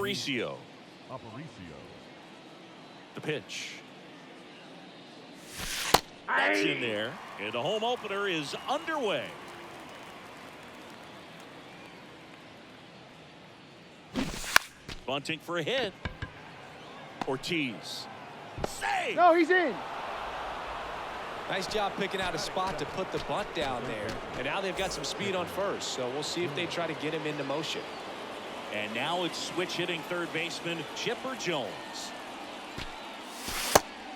Aparicio. The pitch. That's in there. And the home opener is underway. Bunting for a hit. Ortiz. Save! No, he's in. Nice job picking out a spot to put the bunt down there. And now they've got some speed on first, so we'll see if they try to get him into motion. And now it's switch hitting third baseman Chipper Jones.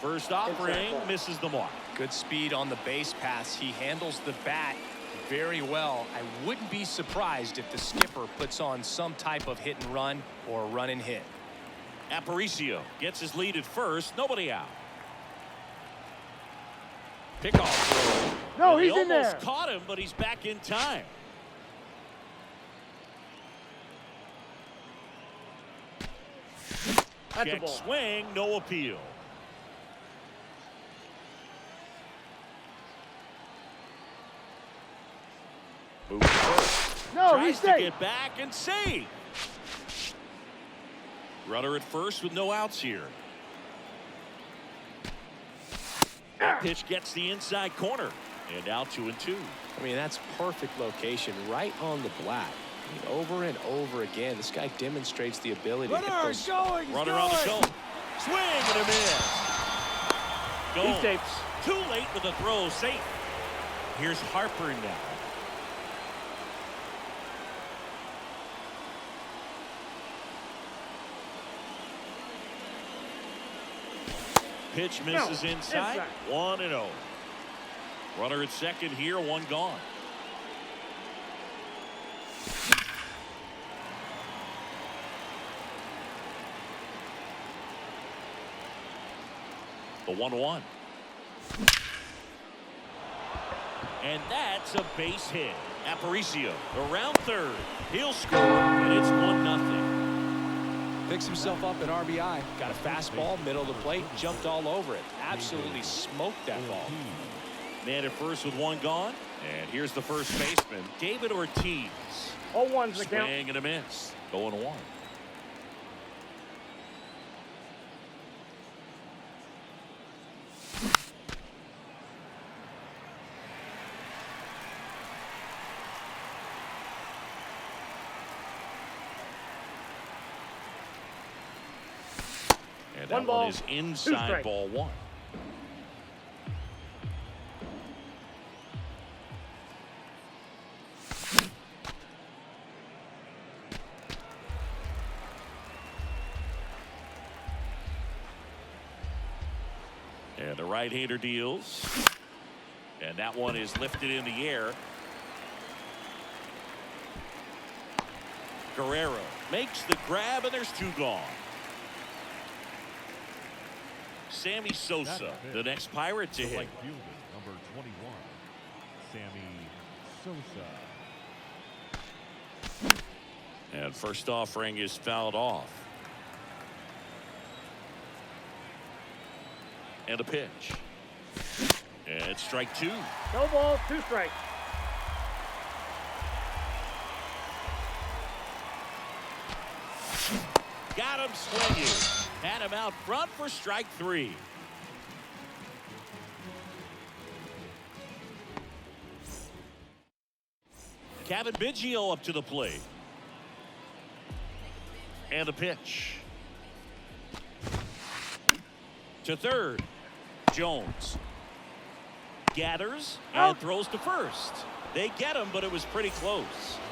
First offering misses the mark. Good speed on the base pass. He handles the bat very well. I wouldn't be surprised if the skipper puts on some type of hit and run or run and hit. Aparicio gets his lead at first. Nobody out. Pickoff throw. No, and he's he in there. almost caught him, but he's back in time. That's a Check ball. swing, no appeal. Move to first. No, Tries he's to safe. get back and save. Runner at first with no outs here. That pitch gets the inside corner. And now 2-2. I mean, that's perfect location right on the black. I mean, over and over again, this guy demonstrates the ability to hit those. Runner on the go. Swing and a miss. He's Goes. safe. Too late with the throw. Safe. Here's Harper now. Pitch misses inside. 1-0. Runner at second here, one gone. The 1-1. And that's a base hit. Aparicio around third. He'll score, and it's 1-0. Picks himself up an RBI. Got a fastball, middle of the plate, jumped all over it. Absolutely smoked that ball. Man at first with one gone. And here's the first baseman, David Ortiz. 0-1's the count. Swing and a miss. 0-1. And that one is inside ball one. And the right-hander deals. And that one is lifted in the air. Guerrero makes the grab, and there's two gone. Sammy Sosa, the next Pirate to hit. Number 21, Sammy Sosa. And first offering is fouled off. And a pitch. And it's strike two. No ball, 2 strikes. Got him swinging. Had him out front for strike three. Kevin Biggio up to the plate. And a pitch. To third. Jones gathers and throws to first. They get him, but it was pretty close.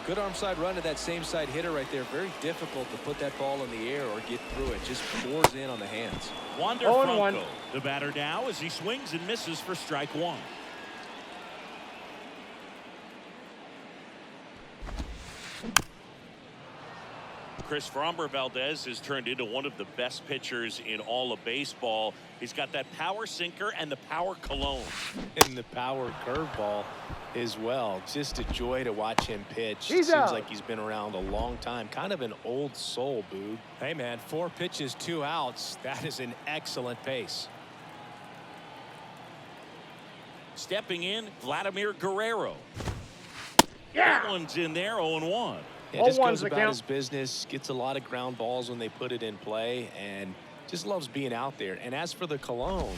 Good arm side run to that same side hitter right there. Very difficult to put that ball in the air or get through it. Just pours in on the hands. Wander Franco, the batter now, as he swings and misses for strike one. Chris Framber Valdez has turned into one of the best pitchers in all of baseball. He's got that power sinker and the power cologne. And the power curveball as well. Just a joy to watch him pitch. Seems like he's been around a long time. Kind of an old soul, Boog. Hey, man, 4 pitches, 2 outs. That is an excellent pace. Stepping in, Vladimir Guerrero. That one's in there, 0-1. Yeah, just 0-1's goes the about count. his business, gets a lot of ground balls when they put it in play, and just loves being out there. And as for the cologne,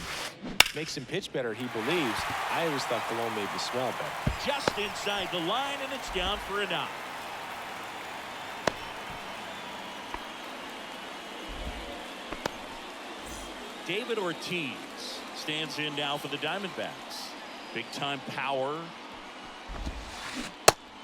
makes him pitch better, he believes. I always thought cologne made me smell better. Just inside the line, and it's down for a knock. David Ortiz stands in now for the Diamondbacks. Big time power.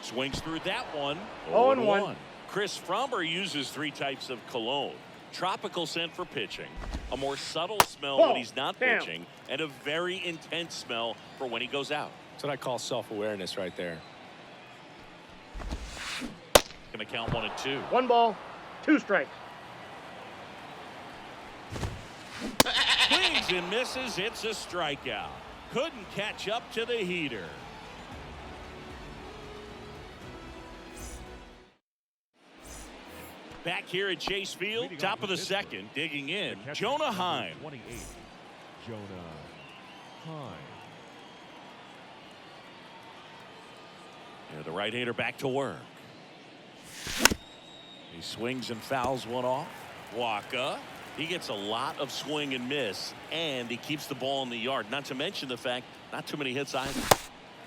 Swings through that one. 0-1. Chris Fromber uses 3 types of cologne. Tropical scent for pitching, a more subtle smell when he's not pitching, and a very intense smell for when he goes out. That's what I call self-awareness right there. Gonna count 1 and 2. 1 ball, 2 strikes. Swings and misses. It's a strikeout. Couldn't catch up to the heater. Back here at Chase Field, top of the second, digging in, Jonah Heim. 28, Jonah Heim. Yeah, the right-hander back to work. He swings and fouls one off. Waka. He gets a lot of swing and miss, and he keeps the ball in the yard. Not to mention the fact, not too many hits either.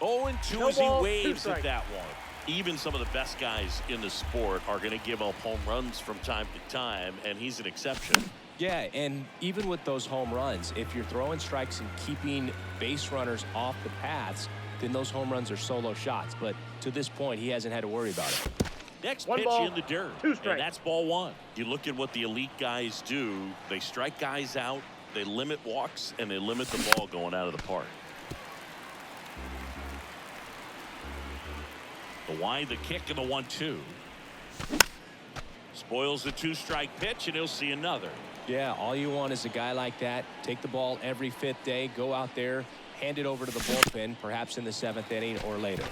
0-2 as he waves at that one. Even some of the best guys in the sport are going to give up home runs from time to time, and he's an exception. Yeah, and even with those home runs, if you're throwing strikes and keeping base runners off the paths, then those home runs are solo shots. But to this point, he hasn't had to worry about it. Next 1 pitch ball, in the dirt, 2 strikes. and that's ball 1. You look at what the elite guys do. They strike guys out, they limit walks, and they limit the ball going out of the park. The wide, the kick, and the 1-2. Spoils the 2-strike pitch, and he'll see another. Yeah, all you want is a guy like that. Take the ball every 5th day, go out there, hand it over to the bullpen, perhaps in the 7th inning or later.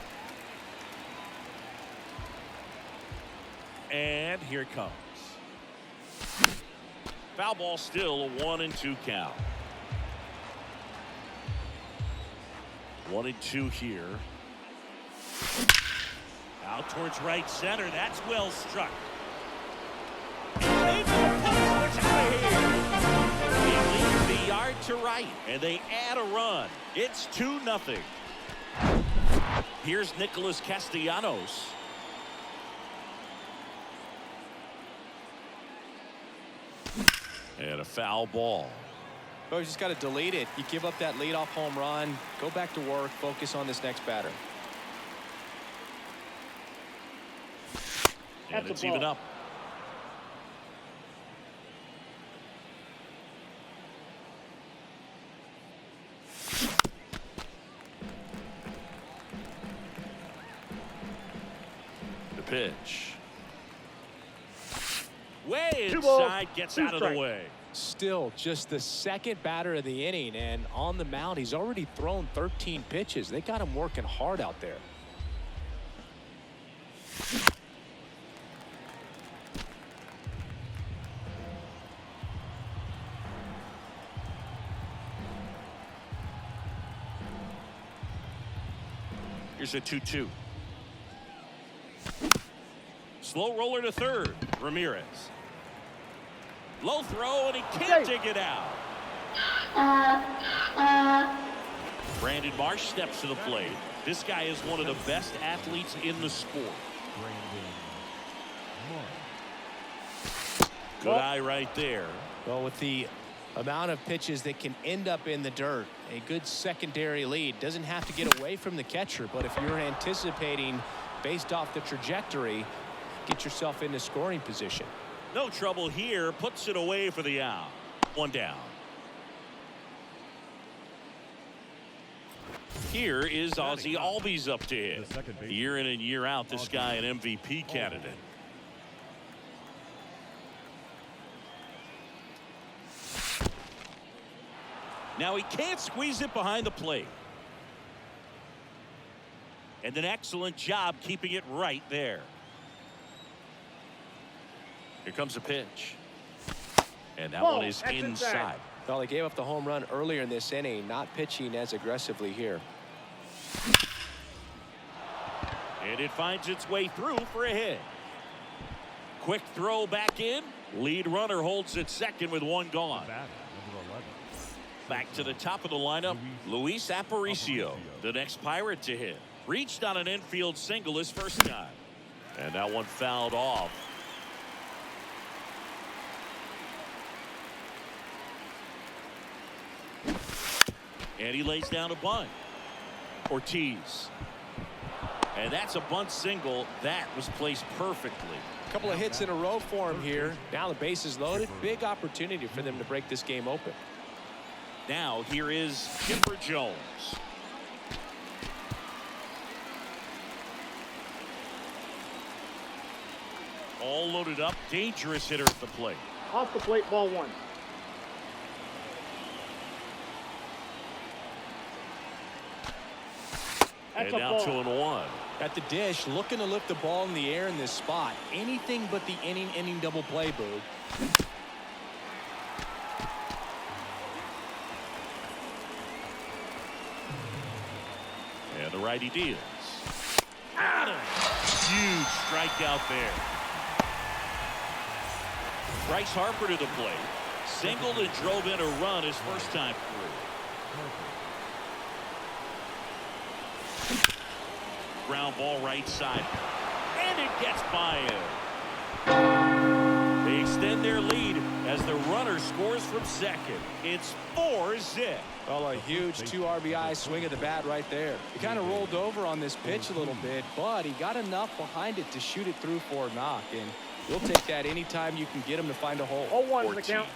And here it comes. Foul ball, still a 1-2 count. 1-2 here. Out towards right center. That's well struck. They leave the yard to right, and they add a run. It's 2-0. Here's Nicholas Castellanos. And a foul ball. Oh, you just got to delete it. You give up that leadoff home run, go back to work, focus on this next batter. And That's it's a ball. even up. The pitch. Way 2 balls, inside, gets 2 out of the strikes. way. Still just the 2nd batter of the inning, and on the mound, he's already thrown 13 pitches. They got him working hard out there. Here's a 2-2. Slow roller to third. Ramirez. Low throw, and he can't dig it out. Brandon Marsh steps to the plate. This guy is one of the best athletes in the sport. Brandon Marsh. Good eye right there. Well, with the amount of pitches that can end up in the dirt, a good secondary lead. Doesn't have to get away from the catcher, but if you're anticipating based off the trajectory, get yourself into scoring position. No trouble here. Puts it away for the out. 1 down. Here is Ozzie Albies up to hit. The second baseman. Year in and year out, this guy an MVP candidate. Now he can't squeeze it behind the plate. And an excellent job keeping it right there. Here comes a pitch. And that Ball, one is that's inside. inside. Well, they gave up the home run earlier in this inning, not pitching as aggressively here. And it finds its way through for a hit. Quick throw back in. Lead runner holds at second with one gone. Batter, number 11. Back to the top of the lineup, Luis Aparicio, the next Pirate to hit. Reached on an infield single his first time. And that one fouled off. And he lays down a bunt. Ortiz. And that's a bunt single. That was placed perfectly. A couple of hits in a row for him here. Now the base is loaded. Big opportunity for them to break this game open. Now here is Chipper Jones. All loaded up. Dangerous hitter at the plate. Off the plate, ball one. That's And a now ball. 2-1. At the dish, looking to lift the ball in the air in this spot. Anything but the inning double play, Boo. And the righty deals. Got him. Huge strikeout there. Bryce Harper to the plate. Singled and drove in a run his first time through. Ground ball right side. And it gets by him. They extend their lead as the runner scores from second. It's 4-zip. Well, a huge 2 RBI swing of the bat right there. He kind of rolled over on this pitch a little bit, but he got enough behind it to shoot it through for a knock. And you'll take that anytime you can get him to find a hole. 0-1 the Ortiz count.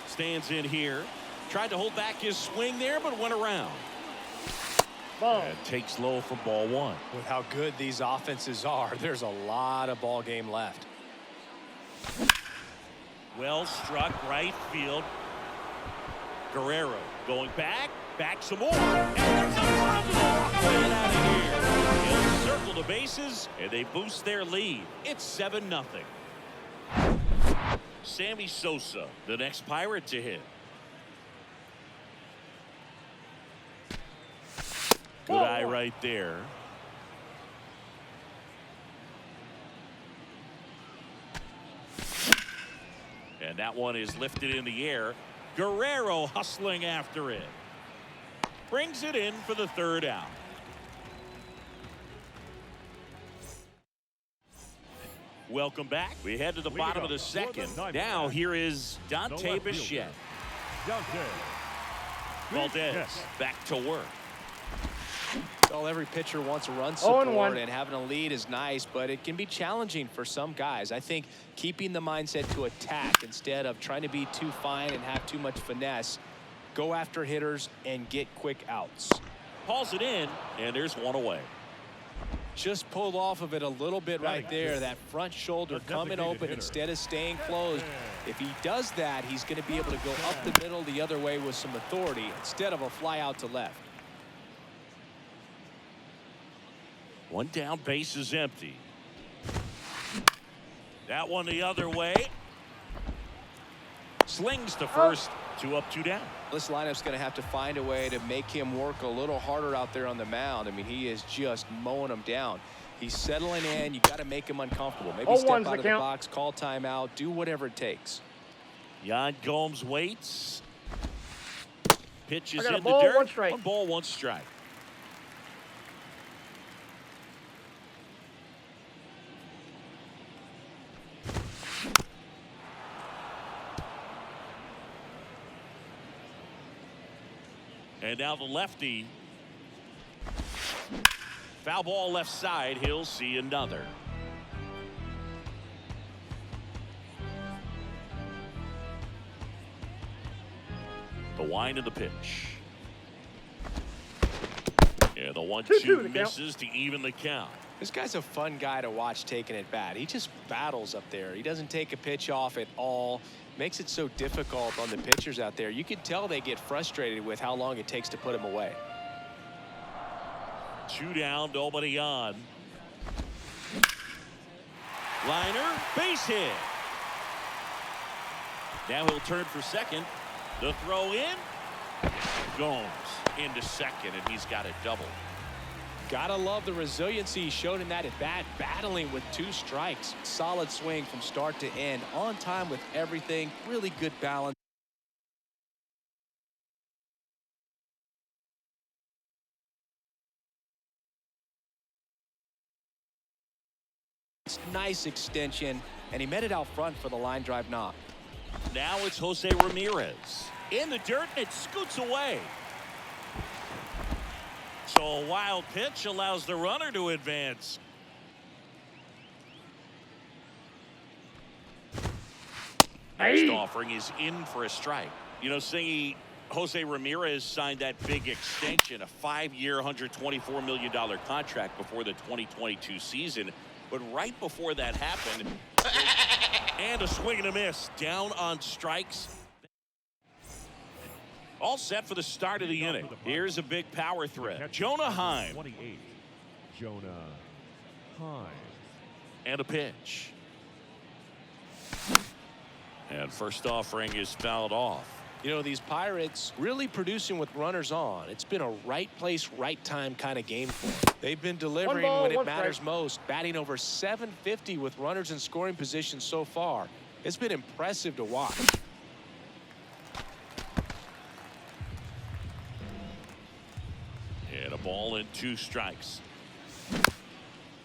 stands in here. Tried to hold back his swing there, but went around. Ball. And takes low for ball one. With how good these offenses are, there's a lot of ball game left. Well struck right field. Guerrero going back some more. And that's a walk. Get out of here. He'll circle the bases, and they boost their lead. It's 7-0. Sammy Sosa, the next Pirate to hit. Good eye right there. And that one is lifted in the air. Guerrero hustling after it. Brings it in for the third out. Welcome back. We head to the bottom of the second. Now here is Dante Bichette. Valdez back to work. Well, every pitcher wants a run 0-1. support, and having a lead is nice, but it can be challenging for some guys. I think keeping the mindset to attack instead of trying to be too fine and have too much finesse, go after hitters and get quick outs. Hauls it in, and there's one away. Just pulled off of it a little bit right there. That front shoulder coming open instead of staying closed. If he does that, he's going to be able to go up the middle the other way with some authority instead of a fly out to left. One down, base is empty. That one the other way. Slings to first. 2 up, 2 down. This lineup's going to have to find a way to make him work a little harder out there on the mound. I mean, he is just mowing them down. He's settling in. You got to make him uncomfortable. Maybe step out of the box, call timeout, do whatever it takes. Yan Gomes waits. Pitches in the ball, dirt. 1 strike. 1 ball, 1 strike. And now the lefty. Foul ball left side. He'll see another. The wind of the pitch. Yeah, the 1-2 misses to even the count. This guy's a fun guy to watch taking at bat. He just battles up there. He doesn't take a pitch off at all. Makes it so difficult on the pitchers out there. You can tell they get frustrated with how long it takes to put him away. 2 down, nobody on. Liner, base hit. Now he'll turn for second. The throw in. Gomes into second, and he's got a double. Gotta love the resiliency he showed in that at bat, battling with 2 strikes. Solid swing from start to end, on time with everything, really good balance. Nice extension, and he met it out front for the line drive knock. Now it's Jose Ramirez. In the dirt, and it scoots away. So a wild pitch allows the runner to advance. Next offering is in for a strike. You know, Singy, Jose Ramirez signed that big extension, a 5-year, $124 million contract before the 2022 season. But right before that happened, and a swing and a miss, down on strikes. All set for the start of the inning. Here's a big power threat. Jonah Heim. 28. Jonah Heim. And a pitch. And first offering is fouled off. You know, these Pirates really producing with runners on. It's been a right place, right time kind of game for them. They've been delivering when it matters most, batting over .750 with runners in scoring position so far. It's been impressive to watch. And a ball and 2 strikes.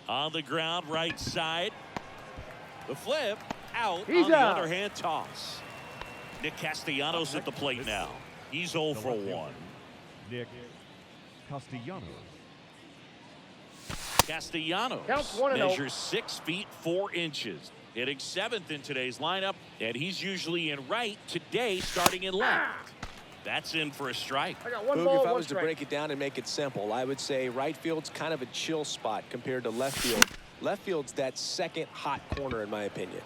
On the ground, right side. The flip, out. On the other hand, toss. Nick Castellanos at the plate now. He's 0 for 1. Nick Castellanos. Castellanos Counts 1-0. measures 6 feet 4 inches. Hitting 7th in today's lineup, and he's usually in right, today starting in left. That's in for a strike. I got 1 Boog, ball, if I 1 was to strike. break it down and make it simple, I would say right field's kind of a chill spot compared to left field. Left field's that second hot corner, in my opinion.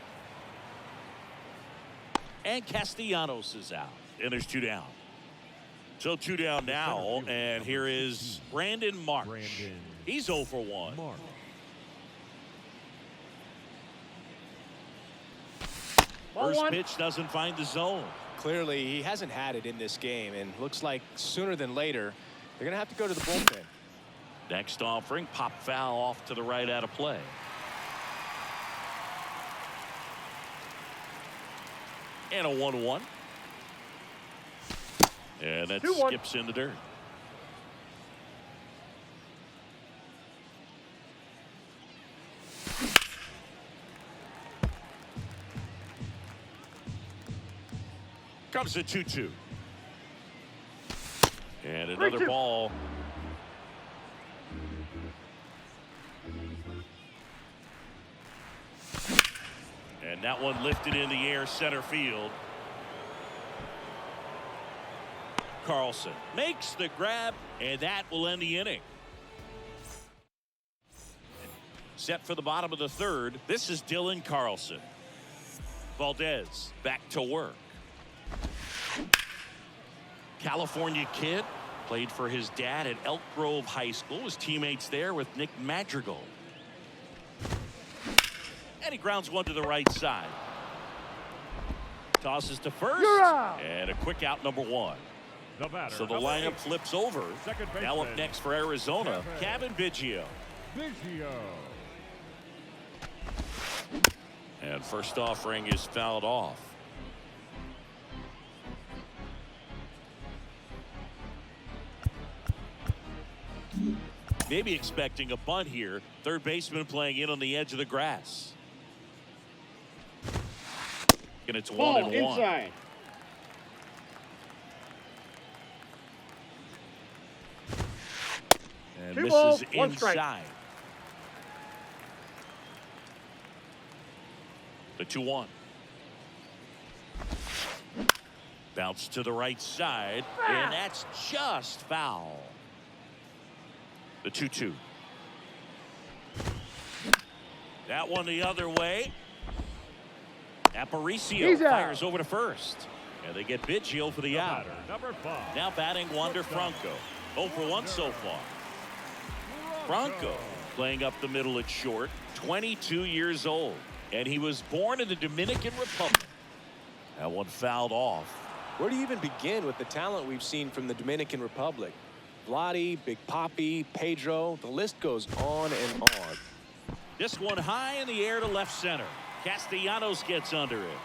And Castellanos is out. And there's 2 down. So 2 down now. And here is Brandon Marsh. He's 0 for 1. Mark. Ball First 1. pitch doesn't find the zone. Clearly, he hasn't had it in this game, and looks like sooner than later, they're going to have to go to the bullpen. Next offering, pop foul off to the right out of play. And a 1-1. And that 2-1. skips in the dirt. Comes the 2-2. And another 3-2. ball. And that one lifted in the air, center field. Carlson makes the grab, and that will end the inning. Set for the bottom of the 3rd. This is Dylan Carlson. Valdez back to work. California kid, played for his dad at Elk Grove High School. His teammates there with Nick Madrigal. And he grounds one to the right side. Tosses to first. You're out. And a quick out, number 1. The batter. So the number lineup 8. flips over. Second Now up baseman. next for Arizona, Kevin Biggio. Biggio. And first offering is fouled off. Maybe expecting a bunt here. Third baseman playing in on the edge of the grass. And it's 1-1. Ball inside. And 2 misses balls, 1 strike. inside. The 2-1. Bounce to the right side, and that's just foul. The 2-2. That one the other way. Aparicio fires over to first. And they get Biggio for the out. Batter, number 5. Now batting Wander Franco. 0 for 1 so far. Franco playing up the middle at short. 22 years old. And he was born in the Dominican Republic. That one fouled off. Where do you even begin with the talent we've seen from the Dominican Republic? Vladdy, Big Papi, Pedro. The list goes on and on. This one high in the air to left center. Castellanos gets under it.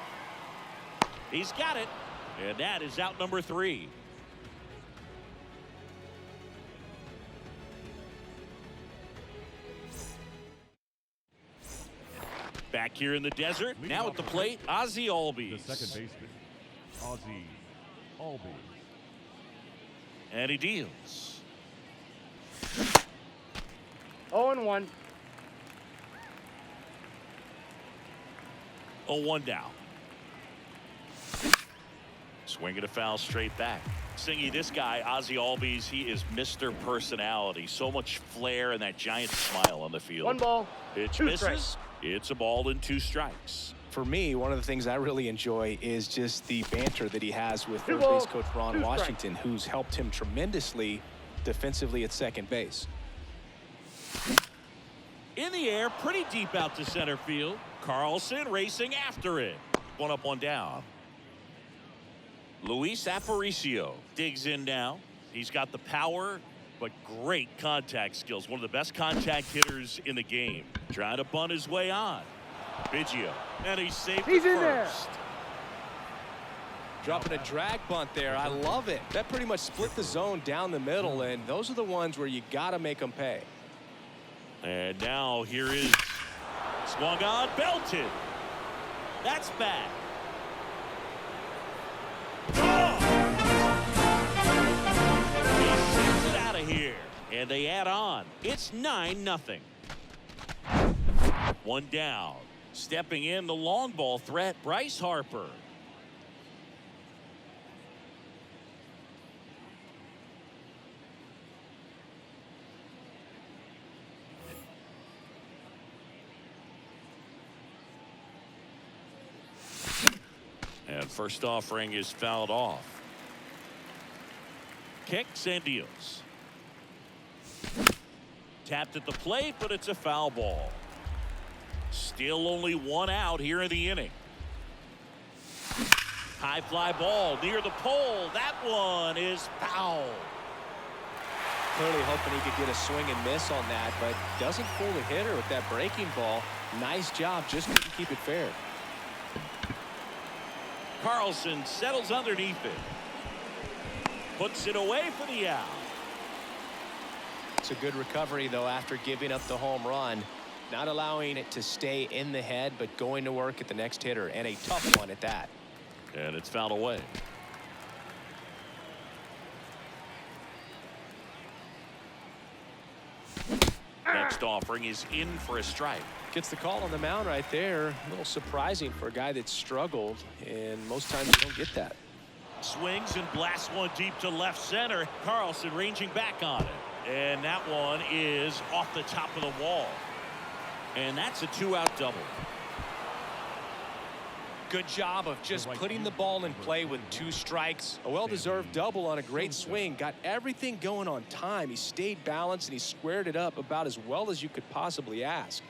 He's got it. And that is out number 3. Back here in the desert. Now at the plate, Ozzie The Albies. second baseman, Ozzie Albies. And he deals. 0-1. 0-1 down. Swinging a foul straight back. Singy, this guy, Ozzie Albies, he is Mr. Personality. So much flair and that giant smile on the field. 1 ball. Pitch 2 misses. strikes. It's a ball and 2 strikes. For me, one of the things I really enjoy is just the banter that he has with 2 third balls, base coach Ron 2 strikes. Washington, who's helped him tremendously defensively at second base. In the air, pretty deep out to center field. Carlson racing after it. 1 up, 1 down. Luis Aparicio digs in now. He's got the power, but great contact skills. One of the best contact hitters in the game. Trying to bunt his way on. Biggio. And he's safe He's at in there. first. Dropping a drag bunt there. I love it. That pretty much split the zone down the middle, and those are the ones where you got to make them pay. And now here is swung on, belted. That's bad. Oh! He sends it out of here. And they add on. It's 9-0. 1 down. Stepping in the long ball threat, Bryce Harper. And first offering is fouled off. Kicks and deals. Tapped at the plate, but it's a foul ball. Still only 1 out here in the inning. High fly ball near the pole. That one is foul. Clearly hoping he could get a swing and miss on that, but doesn't fool the hitter with that breaking ball. Nice job, just couldn't keep it fair. Carlson settles underneath it. Puts it away for the out. It's a good recovery, though, after giving up the home run. Not allowing it to stay in the head, but going to work at the next hitter, and a tough one at that. And it's fouled away. Next offering is in for a strike. Gets the call on the mound right there. A little surprising for a guy that struggled, and most times you don't get that. Swings and blasts one deep to left center. Carlson ranging back on it. And that one is off the top of the wall. And that's a 2-out double. Good job of just putting the ball in play with 2 strikes. A well-deserved double on a great swing. Got everything going on time. He stayed balanced and he squared it up about as well as you could possibly ask.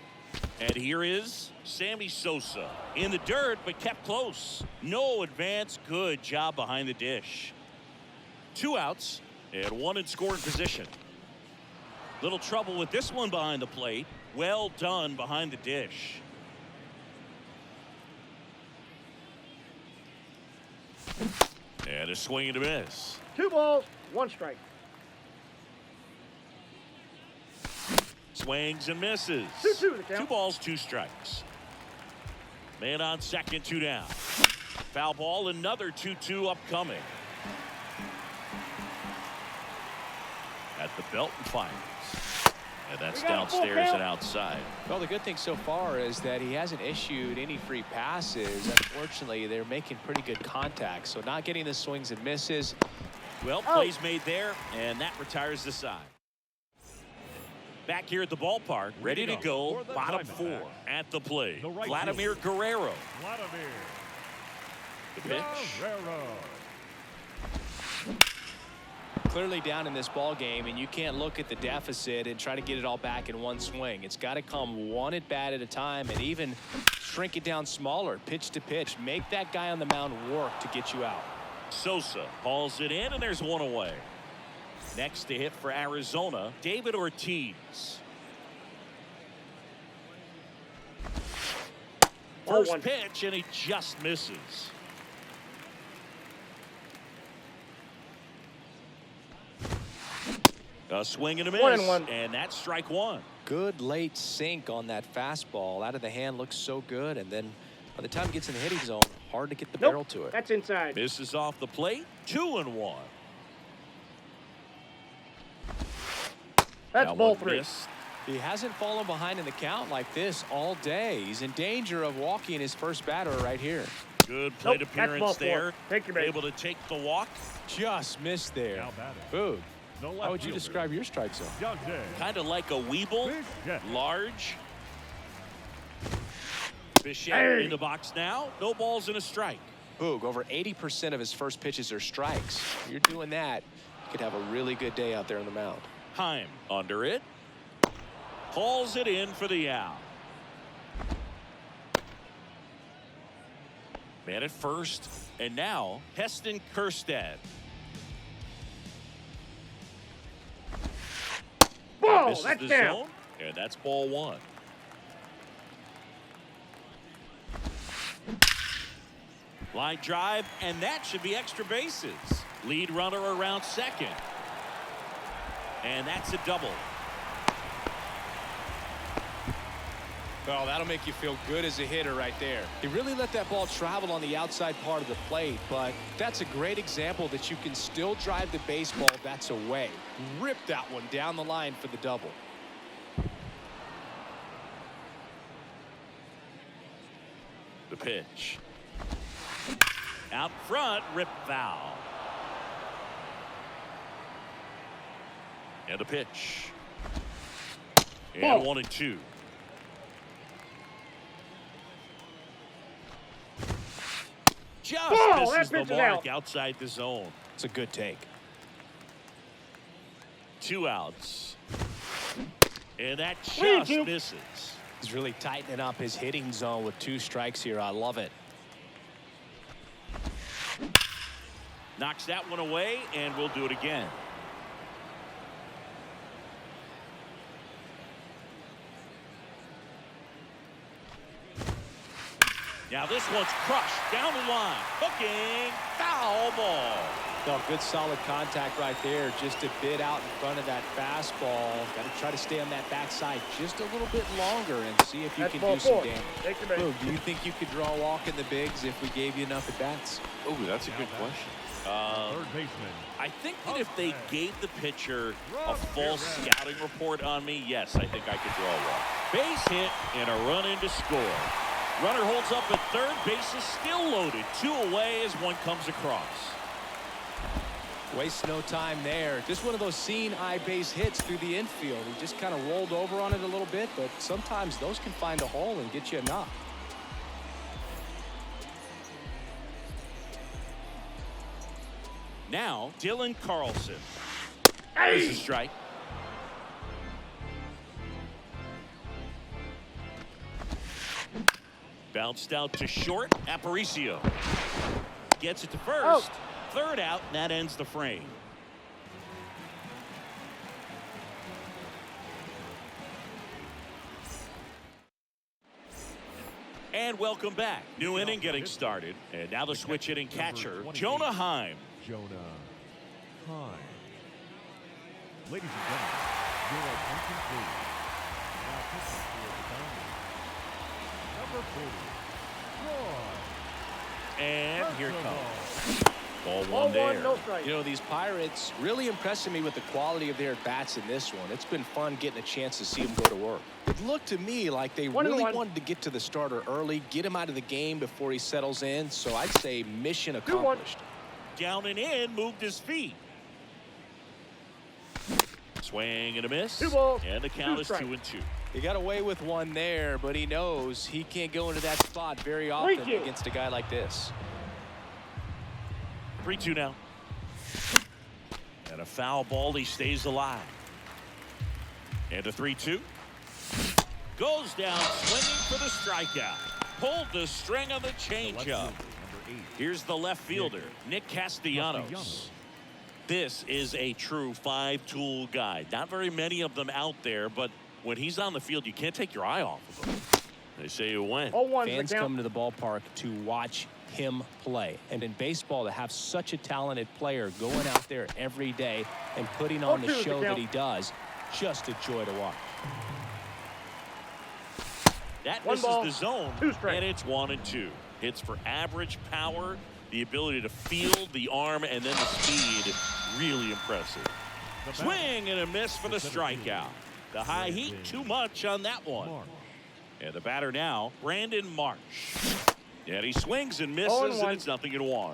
And here is Sammy Sosa in the dirt, but kept close. No advance. Good job behind the dish. 2 outs and 1 in scoring position. Little trouble with this one behind the plate. Well done behind the dish. And a swing and a miss. 2 balls, 1 strike. Swings and misses. 2-2 the count. 2 balls, 2 strikes. Man on second, 2 down. Foul ball, another 2-2 upcoming. At the Belton Finals. And that's downstairs and outside. Well, the good thing so far is that he hasn't issued any free passes. Unfortunately, they're making pretty good contact, so not getting the swings and misses. Well, plays made there, and that retires the side. Back here at the ballpark, ready to go, bottom 4 at the plate. Vladimir Guerrero. Vladimir The pitch. Guerrero. Clearly down in this ball game, and you can't look at the deficit and try to get it all back in one swing. It's got to come 1 at bat at a time, and even shrink it down smaller, pitch to pitch. Make that guy on the mound work to get you out. Sosa hauls it in, and there's 1 away. Next to hit for Arizona, David Ortiz. First 0-1. pitch, and he just misses. A swing and a miss, 1-1. and that's strike one. Good late sink on that fastball. Out of the hand looks so good, and then by the time it gets in the hitting zone, hard to get the barrel to it. That's inside. Misses off the plate, 2-1. That's That ball one 3. missed. He hasn't fallen behind in the count like this all day. He's in danger of walking his first batter right here. Good plate Nope, that's appearance ball 4. there. Take your base. Able to take the walk. Just missed there. Now batting. Boog, The left how would you fielder, describe your strike zone? Duggan. Kind of like a Weeble. Bichette. Large. Bichette Hey. in the box now. No balls and a strike. Boog, over 80% of his first pitches are strikes. If you're doing that, you could have a really good day out there on the mound. Heim under it. Hauls it in for the out. Man at first. And now Heston Kjerstad. Ball. Misses That's the down. zone, and that's ball 1. Line drive, and that should be extra bases. Lead runner around second. And that's a double. Well, that'll make you feel good as a hitter right there. He really let that ball travel on the outside part of the plate, but that's a great example that you can still drive the baseball that's away. Rip that one down the line for the double. The pitch. Out front, rip foul. And the pitch. And Ball. 1-2. Just Ball. misses That the pitch is mark out. outside the zone. It's a good take. 2 outs. And that Lead just you. misses. He's really tightening up his hitting zone with 2 strikes here. I love it. Knocks that one away, and we'll do it again. Now this one's crushed down the line. Hooking, foul ball. No, good solid contact right there. Just a bit out in front of that fastball. Got to try to stay on that backside just a little bit longer and see if you That's can ball do some 4. damage. Take your base. Boog, do you think you could draw a walk in the bigs if we gave you enough at bats? Oh, that's a good question. Third baseman. I think that if they gave the pitcher a false scouting report on me, yes, I think I could draw a walk. Base hit and a run in to score. Runner holds up at third. Base is still loaded. 2 away as one comes across. Waste no time there. Just one of those seeing eye base hits through the infield. He just kind of rolled over on it a little bit, but sometimes those can find a hole and get you a knock. Now, Dylan Carlson. Hey. There's a strike. Bounced out to short. Aparicio gets it to first. Out. Third out, and that ends the frame. And welcome back. New inning getting started. And now the switch hitting catcher, Jonah Heim. Jonah Heim. Ladies and gentlemen, your attention please. Now pitching for the Diamondbacks, number 40, Roy. And here it comes. Ball Ball 1 there. 1, no strike. You know, these Pirates really impressing me with the quality of their bats in this one. It's been fun getting a chance to see them go to work. It looked to me like they 1-1. really wanted to get to the starter early, get him out of the game before he settles in. So I'd say mission 2-1. accomplished. Down and in, moved his feet. Swing and a miss. 2 balls, And the count 2 is strikes. 2-2. He got away with one there, but he knows he can't go into that spot very often Thank you. against a guy like this. 3-2 now. And a foul ball, he stays alive. And a 3-2. Goes down swinging for the strikeout. Pulled the string of the The left changeup. fielder, number 8, Here's the left fielder, Nick Castellanos. This is a true five-tool guy. Not very many of them out there, but when he's on the field, you can't take your eye off of him. They say you win. 0-1 Fans come to the ballpark to watch him play. And in baseball, to have such a talented player going out there every day and putting on the show that he does, just a joy to watch. That One misses ball, the zone, 2 strikes. and it's 1-2. Hits for average power, the ability to field the arm, and then the speed. Really impressive. Swing and a miss for the strikeout. The high heat, too much on that one. And the batter now, Brandon Marsh. And he swings and misses, and it's 0-1.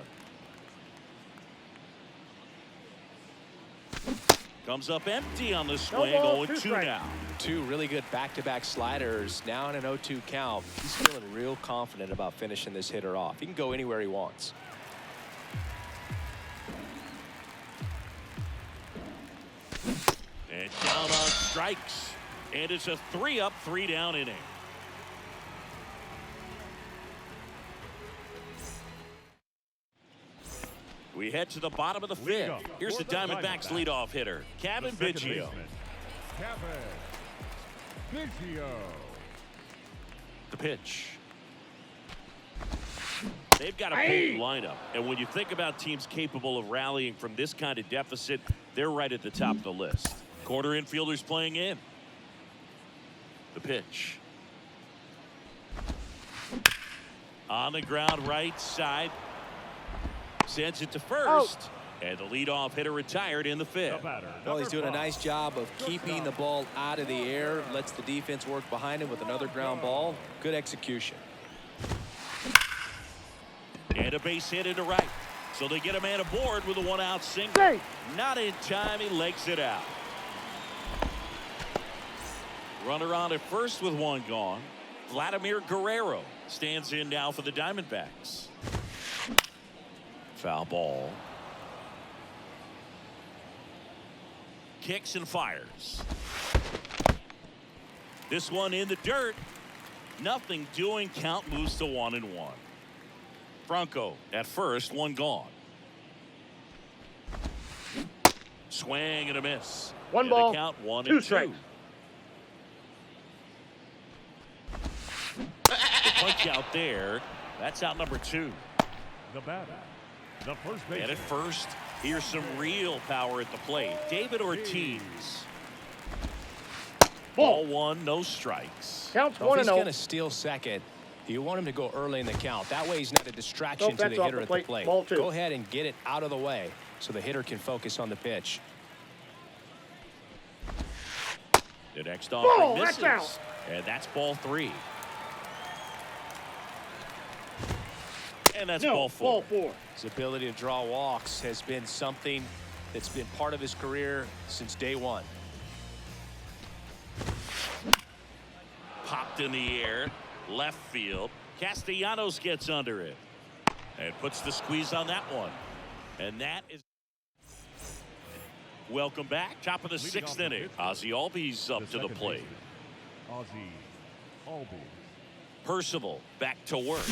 Comes up empty on the swing, 0-2 now. Two really good back-to-back sliders. Now in an 0-2 count. He's feeling real confident about finishing this hitter off. He can go anywhere he wants. And down on strikes. And it's a 3-up, 3-down inning. We head to the bottom of the fifth. Here's the Diamondbacks leadoff hitter, Kevin Biggio. The pitch. They've got a potent lineup. And when you think about teams capable of rallying from this kind of deficit, they're right at the top of the list. Quarter infielders playing in. The pitch. On the ground, right side. Sends it to first. And the leadoff hitter retired in the fifth. Well, he's doing a nice job of keeping the ball out of the air. Lets the defense work behind him with another ground ball. Good execution. And a base hit into right. So they get a man aboard with a one-out single. Safe. Not in time. He legs it out. Runner on at first with one gone. Vladimir Guerrero stands in now for the Diamondbacks. Foul ball. Kicks and fires. This one in the dirt. Nothing doing. Count moves to 1-1. Franco at first, one gone. Swing and a miss. One and ball, the count 1-2. 2 strikes. The punch out there. That's out number 2. The batter, the first base. And at first, here's some real power at the plate. David Ortiz. Ball 1, no strikes. Counts Well, if he's 1-0. going to steal second, you want him to go early in the count. That way he's not a distraction to the hitter at the plate. Ball 2. Go ahead and get it out of the way so the hitter can focus on the pitch. The next offering misses. That's out. And that's ball 3. And that's ball 4. Ball 4. His ability to draw walks has been something that's been part of his career since day one. Popped in the air. Left field. Castellanos gets under it. And puts the squeeze on that one. And that is... Welcome back. Top of the 6th inning. Ozzie Albies up to the plate. Ozzie Albies. Percival back to work.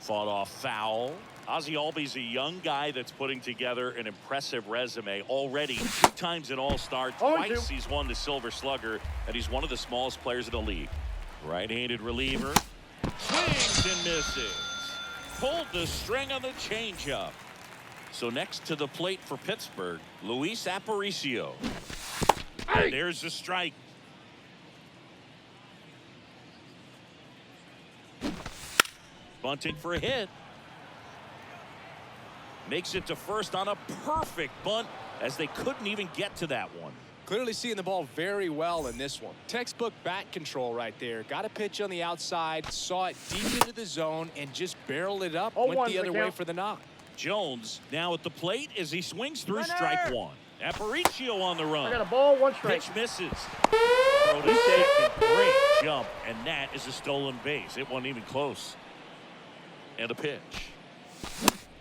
Fought off foul. Ozzie Albies, a young guy that's putting together an impressive resume. Already 2 times an All-Star. Twice he's won the Silver Slugger. And he's one of the smallest players in the league. Right-handed reliever. Swings and misses. Pulled the string on the changeup. So next to the plate for Pittsburgh, Luis Aparicio. And there's the strike. Bunting for a hit. Makes it to first on a perfect bunt as they couldn't even get to that one. Clearly seeing the ball very well in this one. Textbook bat control right there. Got a pitch on the outside, saw it deep into the zone, and just barreled it up. Went the other way for the knock. Jones now at the plate as he swings through strike 1. Aparicio on the run. I got a ball, 1 strike. Pitch misses. Throw to second. Great jump. And that is a stolen base. It wasn't even close. And a pitch.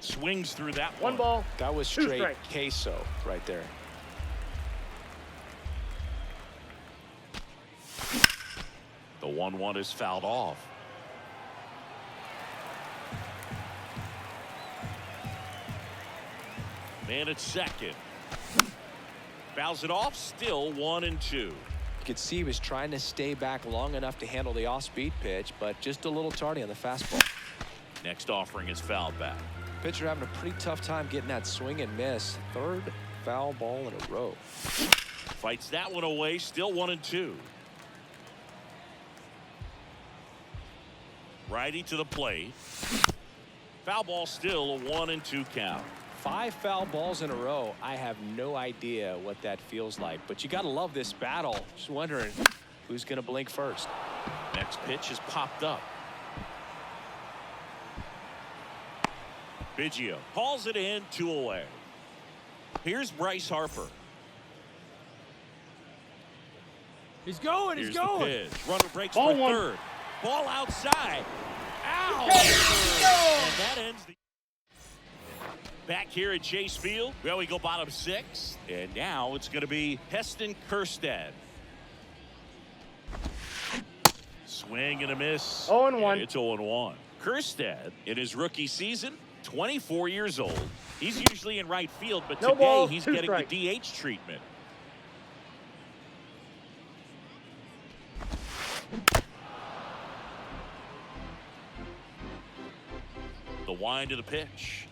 Swings through that one. 1 ball. That was 2 straight strikes. queso right there. The 1-1 is fouled off. Man at second. Fouls it off. Still 1-2. You could see he was trying to stay back long enough to handle the off-speed pitch, but just a little tardy on the fastball. Next offering is fouled back. Pitcher having a pretty tough time getting that swing and miss. Third foul ball in a row. Fights that one away. Still 1-2. Righty to the plate. Foul ball, still a 1-2 count. 5 foul balls in a row. I have no idea what that feels like, but you got to love this battle. Just wondering who's going to blink first. Next pitch is popped up. Biggio hauls it in, 2 away. Here's Bryce Harper. He's going. Here's He's going. the pitch. Runner breaks Ball for one. third. Ball outside. Ow! And that ends the. Back here at Chase Field. Well, we go bottom 6. And now it's going to be Heston Kjerstad. Swing and a miss. 0-1. And it's 0-1. Kjerstad, in his rookie season, 24 years old. He's usually in right field, but No today balls, he's 2 getting strikes. the DH treatment. The wind of the pitch.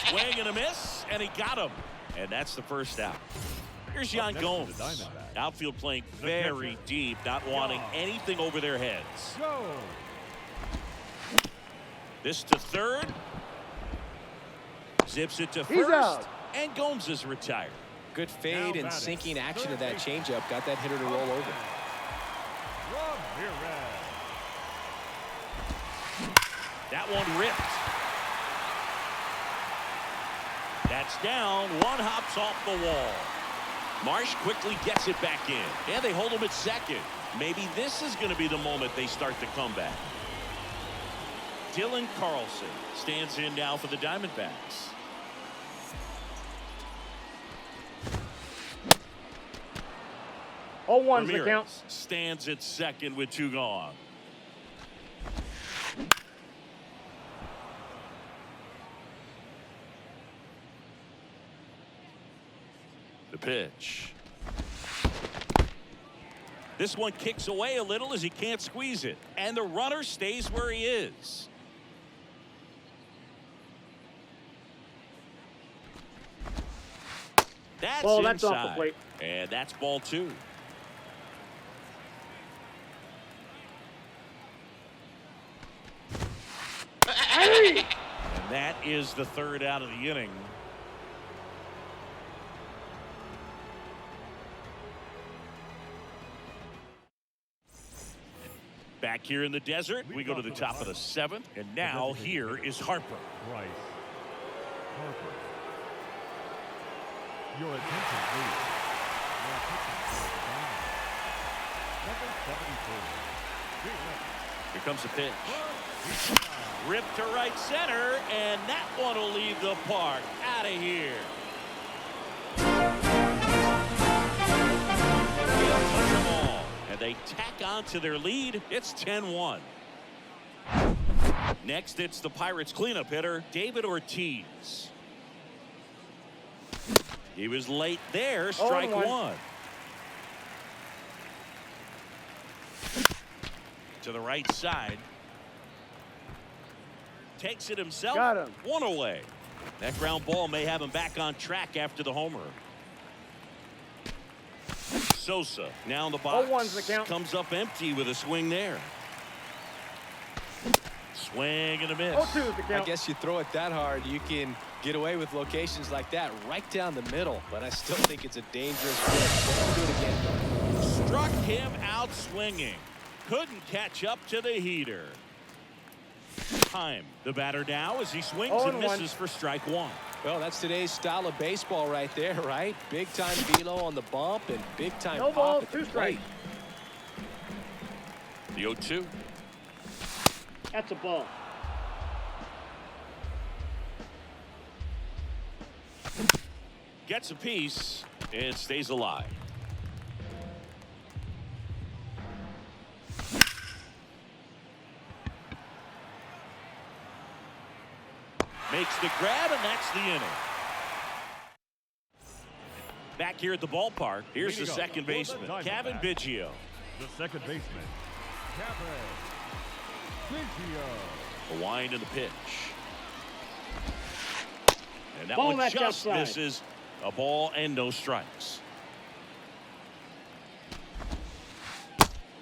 Swing and a miss, and he got him. And that's the first out. Here's Yan Next to Gomes. the Diamondbacks. Outfield playing The very catcher. deep, not wanting anything over their heads. Go. This to third. Zips it to He's first. out. And Gomes is retired. Good fade Now and batting. sinking action of that Third changeup got that hitter to roll over. Ramirez. That one ripped. That's down. One hops off the wall. Marsh quickly gets it back in. And they hold him at second. Maybe this is going to be the moment they start the comeback. Dylan Carlson stands in now for the Diamondbacks. Oh, one's the Ramirez count. stands at second with 2 gone. The pitch. This one kicks away a little as he can't squeeze it. And the runner stays where he is. That's Well, inside. that's off the plate. And that's ball 2. Hey! And that is the third out of the inning. Back here in the desert, we go to the top of the 7th, and now here is Harper. Bryce Harper. Your attention, please. Your attention, please. Number 74. Here comes the pitch. Ripped to right center, and that one will leave the park. Out of here. They'll touch them all, and they tack on to their lead. It's 10-1. Next, it's the Pirates cleanup hitter, David Ortiz. He was late there, strike 1. To the right side. Takes it himself. Got him. 1 away. That ground ball may have him back on track after the homer. Sosa now in the box. 0-1's the count. Comes up empty with a swing there. Swing and a miss. 0-2 is the I count. guess you throw it that hard, you can get away with locations like that right down the middle, but I still think it's a dangerous pitch. Do it again. Struck him out swinging. Couldn't catch up to the heater. Time. The batter now as he swings and 0-1. misses for strike 1. Well, that's today's style of baseball right there, right? Big time velo on the bump and big time No pop balls, at the 2 strikes. plate. The 0-2. That's a ball. Gets a piece and stays alive. Makes the grab, and that's the inning. Back here at the ballpark, here's the second baseman, Kevin Biggio. The second baseman, Kevin Biggio. The wind and the pitch. And that Ball one that's just outside. misses. A ball and no strikes.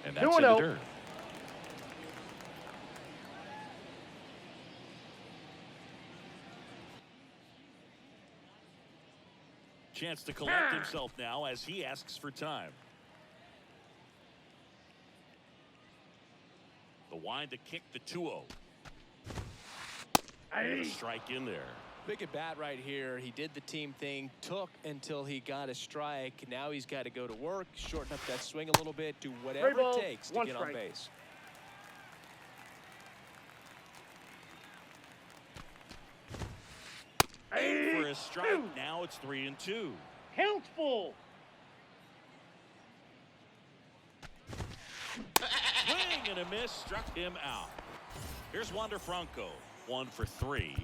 And that's in the 2-0. dirt. Chance to collect himself now as he asks for time. The wind to kick the 2-0. And a strike in there. Big at bat right here. He did the team thing, took until he got a strike. Now he's got to go to work, shorten up that swing a little bit, do whatever ball, it takes to one get strike. on base. In for a strike. Now it's 3-2. Count full. Swing and a miss, struck him out. Here's Wander Franco, 1 for 3.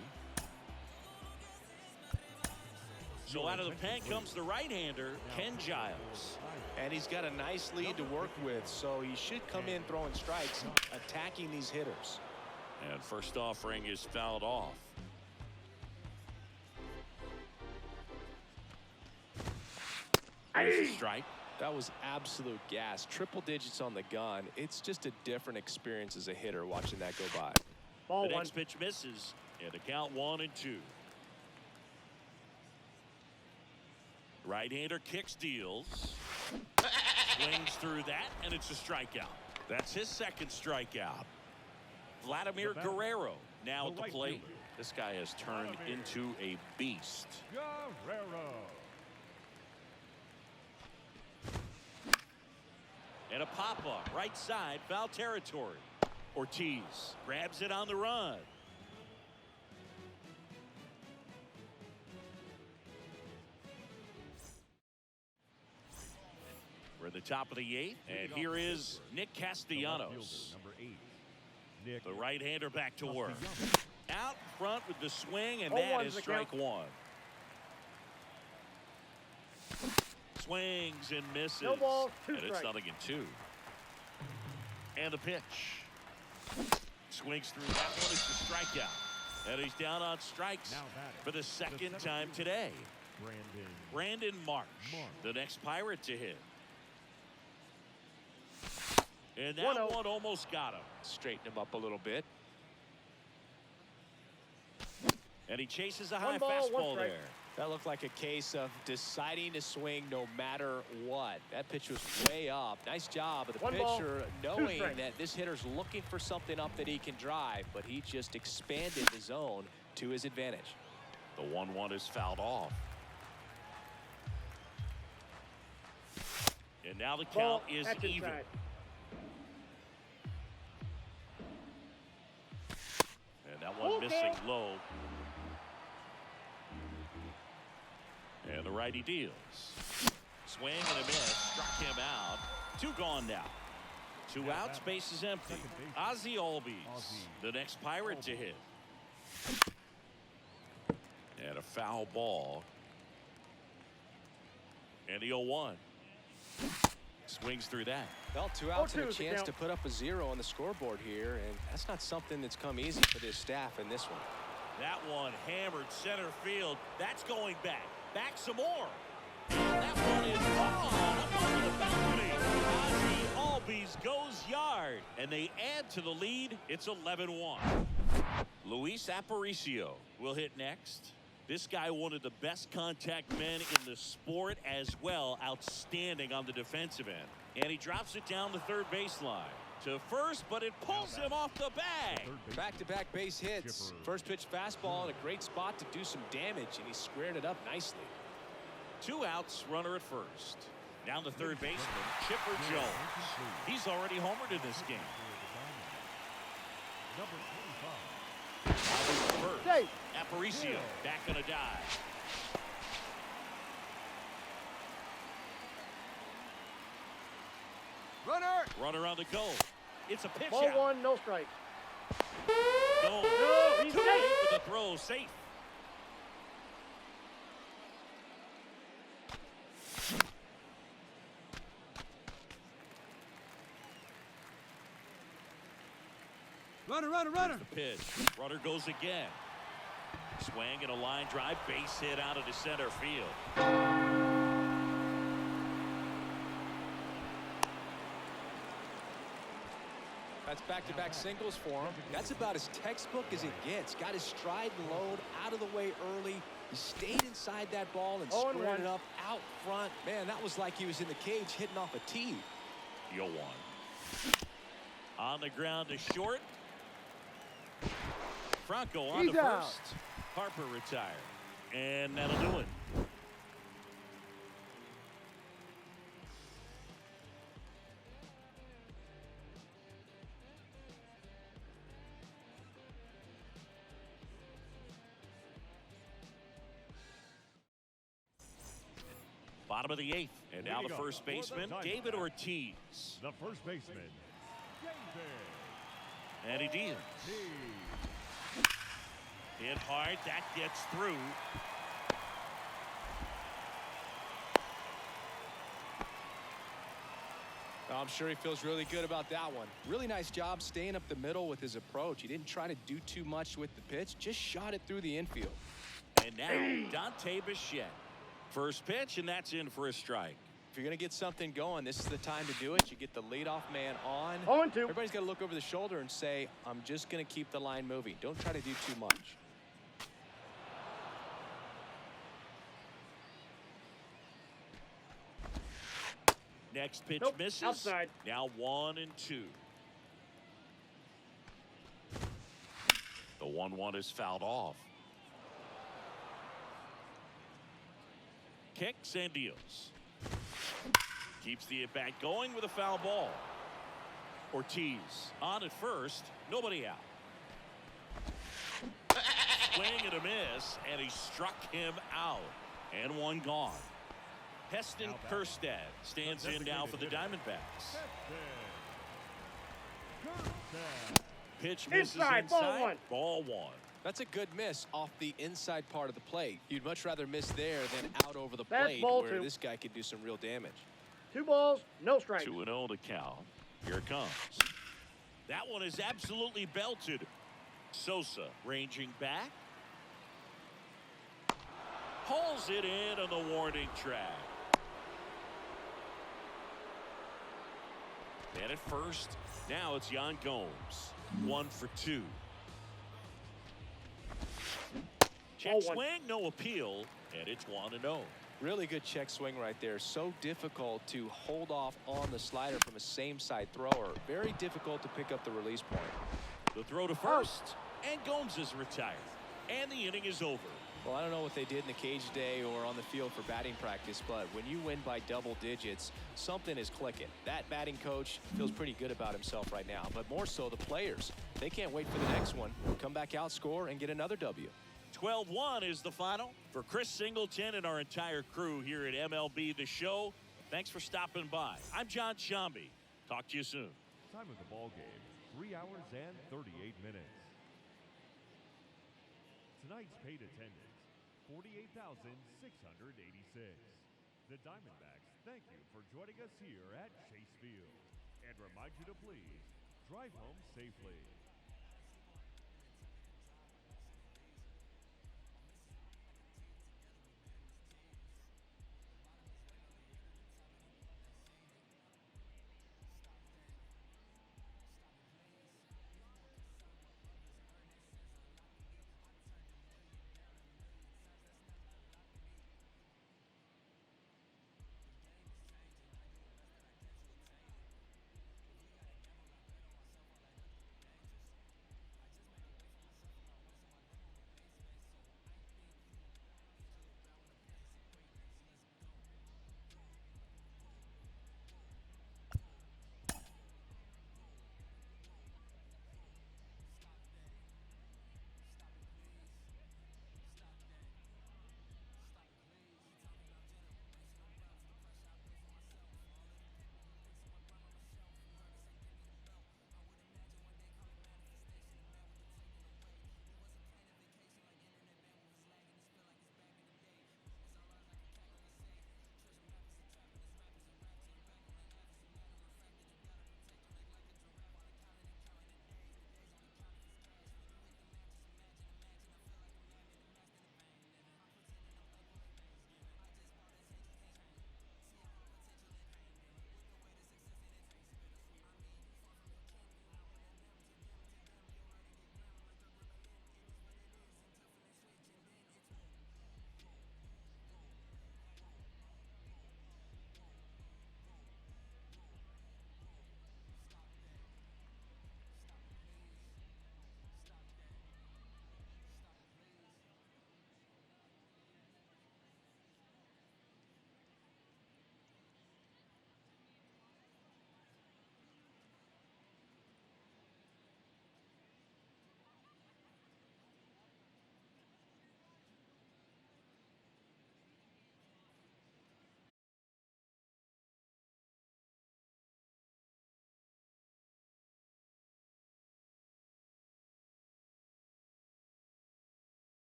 So out of the pen comes the right-hander, Ken Giles. And he's got a nice lead to work with, so he should come in throwing strikes, attacking these hitters. And first offering is fouled off. There's a strike. That was absolute gas. Triple digits on the gun. It's just a different experience as a hitter watching that go by. Ball The one. next pitch misses, and the count 1-2. Right-hander kicks, deals. Swings through that, and it's a strikeout. That's his second strikeout. Vladimir Guerrero now at the plate. This guy has turned into a beast. Guerrero. And a pop-up, right side, foul territory. Ortiz grabs it on the run. We're at the top of the 8th, and here is Nick Castellanos. Number 8. Nick. The right-hander back to work. Out front with the swing, and 0-1's that is the strike count. 1. Swings and misses. No ball, 2 and it's strikes. 0-2. And the pitch. Swings through that one. It's a strikeout. And he's down on strikes Now batting. for the second time today. Brandon Marsh, the next Pirate to hit. And that 1-0. one almost got him. Straighten him up a little bit. And he chases a high One ball, one fastball strike. there. That looked like a case of deciding to swing no matter what. That pitch was way up. Nice job of the One ball, pitcher 2 knowing strikes. that this hitter's looking for something up that he can drive, but he just expanded the zone to his advantage. The 1-1 is fouled off. And now the Ball, count is that's even. inside. And that one Okay. missing low. And the righty deals. Swing and a miss. Struck him out. 2 gone now. 2 outs. Base is empty. Ozzie Albies, the next Pirate to hit. And a foul ball. And the 0-1. Swings through that. Well, 2 outs and 0-2 a is the chance count. to put up a 0 on the scoreboard here, and that's not something that's come easy for this staff in this one. That one hammered center field. That's going back. Back some more. That one is gone up on the balcony. Ozzie Albies goes yard, and they add to the lead. It's 11-1. Luis Aparicio will hit next. This guy, one of the best contact men in the sport as well. Outstanding on the defensive end. And he drops it down the third baseline to first, but it pulls him off the bag. Back-to-back base hits. First pitch fastball in a great spot to do some damage, and he squared it up nicely. 2 outs, runner at first. Down the third baseman, Chipper Jones. He's already homered in this game. Number 25. First, Safe. Aparicio back on a dive. Runner on the go. It's a pitch Ball out. 1, no strikes. Go. No, he's Too safe. late with the throw, safe. Here's the pitch. Runner goes again. Swing and a line drive. Base hit out into center field. That's back-to-back singles for him. That's about as textbook as it gets. Got his stride and load out of the way early. He stayed inside that ball and squared it up out front. Man, that was like he was in the cage hitting off a tee. 0-1. On the ground to short. Franco on the first. Harper retired. And that'll do it. Bottom of the 8th. And now the first baseman, David Ortiz. The first baseman, David. And he deals. Hit hard. That gets through. I'm sure he feels really good about that one. Really nice job staying up the middle with his approach. He didn't try to do too much with the pitch. Just shot it through the infield. And now Dante Bichette. First pitch, and that's in for a strike. If you're going to get something going, this is the time to do it. You get the leadoff man on. 0-2. Everybody's got to look over the shoulder and say, I'm just going to keep the line moving. Don't try to do too much. Next pitch misses. Outside. Now 1-2. The 1-1 is fouled off. Kicks and deals. Keeps the at-bat going with a foul ball. Ortiz on at first. Nobody out. Swing and a miss, and he struck him out. And one gone. Heston Kjerstad stands in now for the Diamondbacks. Pitch misses inside. Ball one. That's a good miss off the inside part of the plate. You'd much rather miss there than out over the That's plate ball where 2. this guy could do some real damage. 2 balls, no strikes. 2-0 to count. Here it comes. That one is absolutely belted. Sosa ranging back. Pulls it in on the warning track. And at first, now it's Yan Gomes. 1 for 2. Check swing, no appeal, and it's 1-0. Really good check swing right there. So difficult to hold off on the slider from a same side thrower. Very difficult to pick up the release point. The throw to first, and Gomes is retired. And the inning is over. Well, I don't know what they did in the cage today or on the field for batting practice, but when you win by double digits, something is clicking. That batting coach feels pretty good about himself right now, but more so the players. They can't wait for the next one. Come back out, score, and get another W. 12-1 is the final. For Chris Singleton and our entire crew here at MLB The Show, thanks for stopping by. I'm John Shambi. Talk to you soon. Time of the ball game, 3 hours and 38 minutes. Tonight's paid attendance, 48,686. The Diamondbacks thank you for joining us here at Chase Field and remind you to please drive home safely.